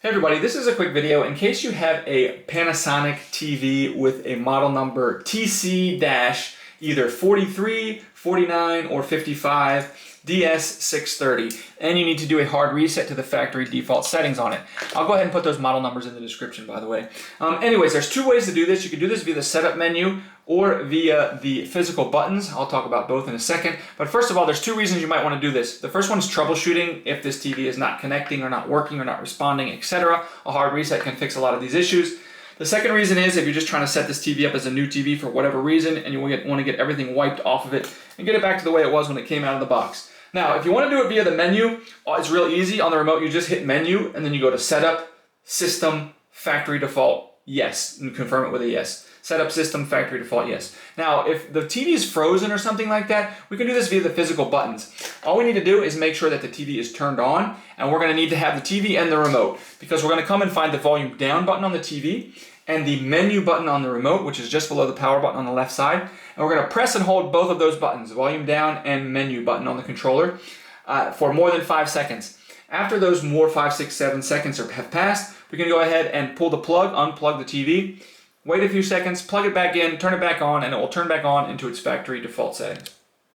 Hey everybody, this is a quick video in case you have a Panasonic TV with a model number TC-either 43, 49, or 55 DS630, and you need to do a hard reset to the factory default settings on it. I'll go ahead and put those model numbers in the description, by the way. Anyways, there's two ways to do this. You can do this via the setup menu or via the physical buttons. I'll talk about both in a second. But first of all, there's two reasons you might want to do this. The first one is troubleshooting. If this TV is not connecting or not working or not responding, etc., a hard reset can fix a lot of these issues. The second reason is if you're just trying to set this TV up as a new TV for whatever reason and you want to get everything wiped off of it and get it back to the way it was when it came out of the box. Now, if you want to do it via the menu, it's real easy. On the remote, you just hit menu and then you go to setup, system, factory default, yes, and confirm it with a yes. Setup, system, factory default, yes. Now, if the TV is frozen or something like that, we can do this via the physical buttons. All we need to do is make sure that the TV is turned on, and we're going to need to have the TV and the remote, because we're going to come and find the volume down button on the TV and the menu button on the remote, which is just below the power button on the left side. And we're going to press and hold both of those buttons, volume down and menu button on the controller, for more than 5 seconds. After those 5, 6, 7 seconds have passed, we can go ahead and pull the plug, unplug the TV, wait a few seconds, plug it back in, turn it back on, and it will turn back on into its factory default settings.